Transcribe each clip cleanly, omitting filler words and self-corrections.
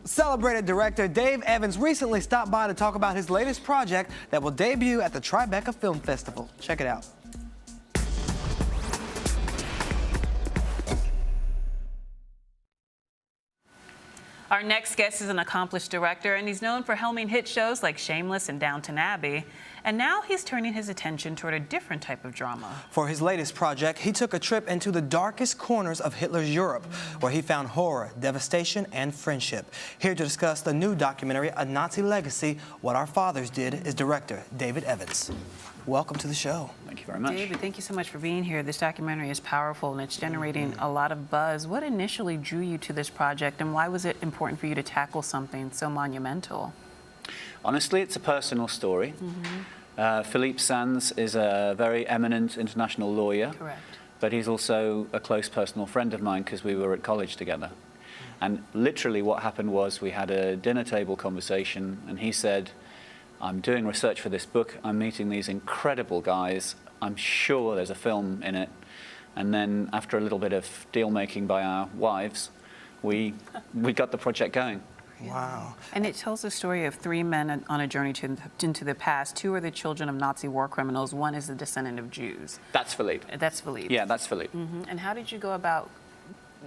Celebrated director Dave Evans recently stopped by to talk about his latest project that will debut at the Tribeca Film Festival. Check it out. Our next guest is an accomplished director, and he's known for helming hit shows like Shameless and Downton Abbey. And now he's turning his attention toward a different type of drama. For his latest project, he took a trip into the darkest corners of Hitler's Europe, where he found horror, devastation, and friendship. Here to discuss the new documentary, A Nazi Legacy, What Our Fathers Did, is director David Evans. Welcome to the show. Thank you very much. David, thank you so much for being here. This documentary is powerful, and it's generating a lot of buzz. What initially drew you to this project, and why was it important for you to tackle something so monumental? Honestly, it's a personal story. Philippe Sands is a very eminent international lawyer. Correct. But he's also a close personal friend of mine because we were at college together. And literally what happened was we had a dinner table conversation, and he said, I'm doing research for this book. I'm meeting these incredible guys. I'm sure there's a film in it. And then after a little bit of deal making by our wives, we got the project going. Wow. And it tells the story of three men on a journey into the past. Two are the children of Nazi war criminals. One is a descendant of Jews. That's Philippe. That's Philippe. Yeah, that's Philippe. And how did you go about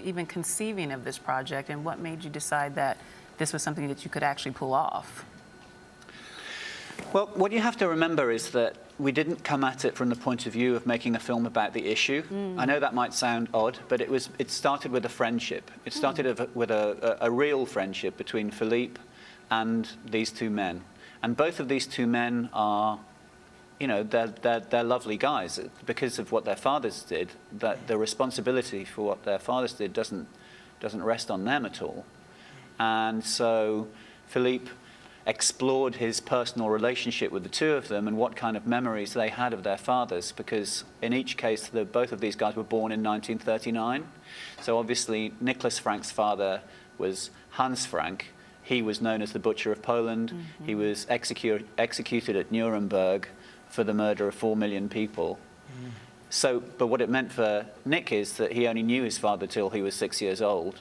even conceiving of this project, and what made you decide that this was something that you could actually pull off? Well, what you have to remember is that we didn't come at it from the point of view of making a film about the issue. I know that might sound odd, but it started with a friendship. It started with a real friendship between Philippe and these two men. And both of these two men are, you know, they're lovely guys. Because of what their fathers did, that the responsibility for what their fathers did doesn't rest on them at all. And so Philippe explored his personal relationship with the two of them and what kind of memories they had of their fathers, because in each case, both of these guys were born in 1939. So obviously, Nicholas Frank's father was Hans Frank. He was known as the Butcher of Poland. He was executed at Nuremberg for the murder of 4 million people. So, but what it meant for Nick is that he only knew his father till he was 6 years old.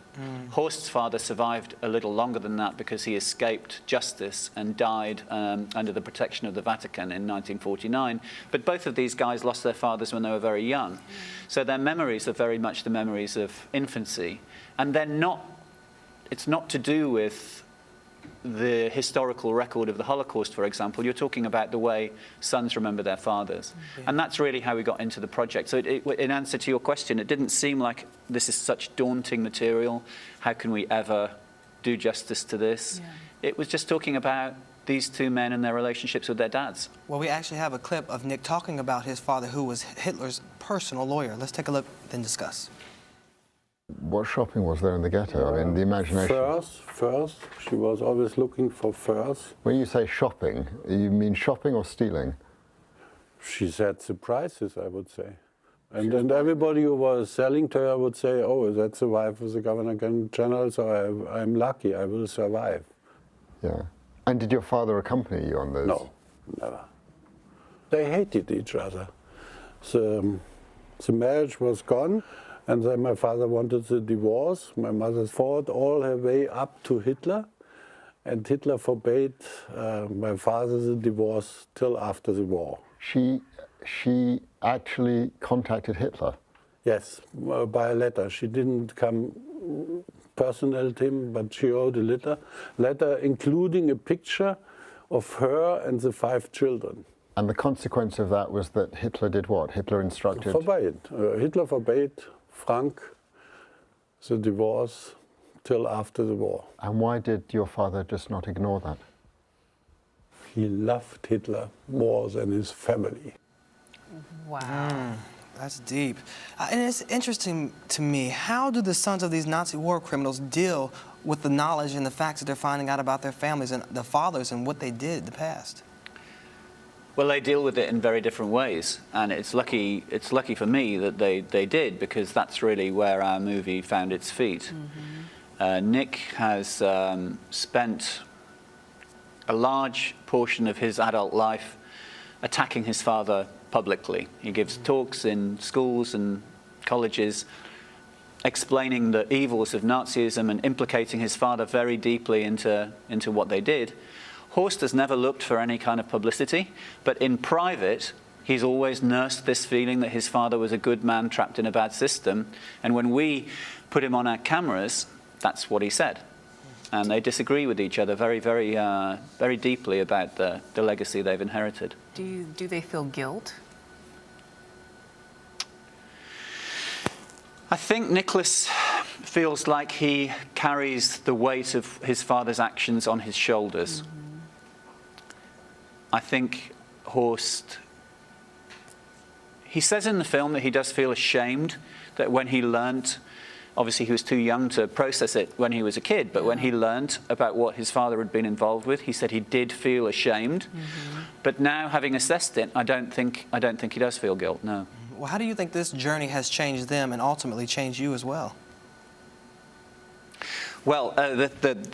Horst's father survived a little longer than that because he escaped justice and died under the protection of the Vatican in 1949. But both of these guys lost their fathers when they were very young. So their memories are very much the memories of infancy. And it's not to do with the historical record of the Holocaust, for example. You're talking about the way sons remember their fathers. And that's really how we got into the project. So in answer to your question, it didn't seem like this is such daunting material. How can we ever do justice to this? It was just talking about these two men and their relationships with their dads. Well, we actually have a clip of Nick talking about his father, who was Hitler's personal lawyer. Let's take a look, then discuss. What shopping was there in the ghetto? I mean, the imagination. Furs. She was always looking for furs. When you say shopping, you mean shopping or stealing? She set the prices, I would say. And everybody who was selling to her would say, oh, that's the wife of the Governor General, so I'm lucky, I will survive. Yeah. And did your father accompany you on this? No, never. They hated each other. The marriage was gone. And then my father wanted the divorce. My mother fought all her way up to Hitler. And Hitler forbade my father the divorce till after the war. She actually contacted Hitler? Yes, by a letter. She didn't come personal to him, but she wrote a letter including a picture of her and the 5 children. And the consequence of that was that Hitler did what? Hitler instructed? Hitler forbade Frank the divorce till after the war. And why did your father just not ignore that? He loved Hitler more than his family. Wow. That's deep. And it's interesting to me, how do the sons of these Nazi war criminals deal with the knowledge and the facts that they're finding out about their families and the fathers and what they did in the past? Well, they deal with it in very different ways, and it's lucky for me that they did, because that's really where our movie found its feet. Nick has spent a large portion of his adult life attacking his father publicly. He gives talks in schools and colleges explaining the evils of Nazism and implicating his father very deeply into what they did, Horst has never looked for any kind of publicity, but in private, he's always nursed this feeling that his father was a good man trapped in a bad system. And when we put him on our cameras, that's what he said. And they disagree with each other very, very, very deeply about the legacy they've inherited. Do they feel guilt? I think Nicholas feels like he carries the weight of his father's actions on his shoulders. I think Horst, he says in the film that he does feel ashamed that when he learnt, obviously he was too young to process it when he was a kid, but when he learnt about what his father had been involved with, he said he did feel ashamed. But now, having assessed it, I don't think he does feel guilt, no. Well, how do you think this journey has changed them and ultimately changed you as well? Well,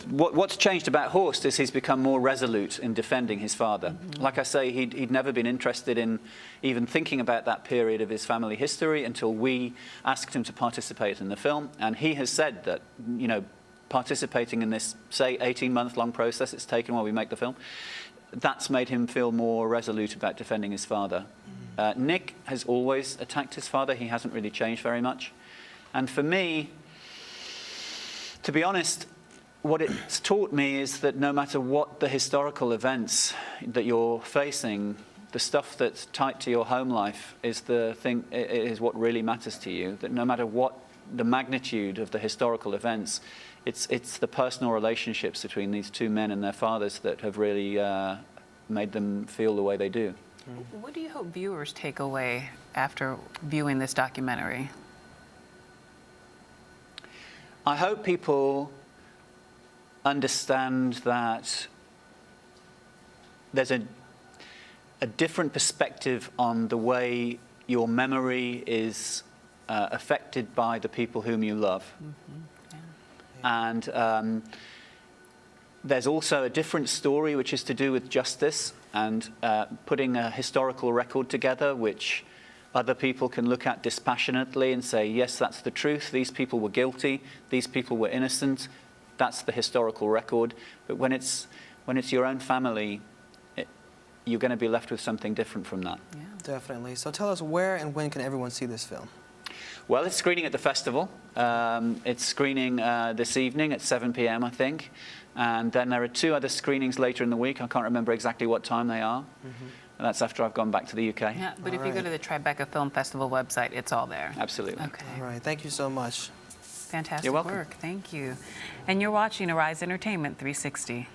what's changed about Horst is he's become more resolute in defending his father. Like I say, he'd never been interested in even thinking about that period of his family history until we asked him to participate in the film. And he has said that, you know, participating in this, say, 18-month-long process it's taken while we make the film, that's made him feel more resolute about defending his father. Nick has always attacked his father. He hasn't really changed very much. And for me, to be honest, what it's taught me is that no matter what the historical events that you're facing, the stuff that's tied to your home life is the thing, is what really matters to you. That no matter what the magnitude of the historical events, it's the personal relationships between these two men and their fathers that have really made them feel the way they do. What do you hope viewers take away after viewing this documentary? I hope people understand that there's a different perspective on the way your memory is affected by the people whom you love. And there's also a different story which is to do with justice and putting a historical record together which other people can look at dispassionately and say, yes, that's the truth, these people were guilty, these people were innocent, that's the historical record. But when it's your own family, you're going to be left with something different from that. Yeah. Definitely. So tell us, where and when can everyone see this film? Well, it's screening at the festival. It's screening this evening at 7 p.m, I think. And then there are 2 other screenings later in the week. I can't remember exactly what time they are. And that's after I've gone back to the UK. Yeah, but if you go to the Tribeca Film Festival website, it's all there. Absolutely. Okay. All right. Thank you so much. Fantastic You're welcome. work. Thank you. And you're watching Arise Entertainment 360.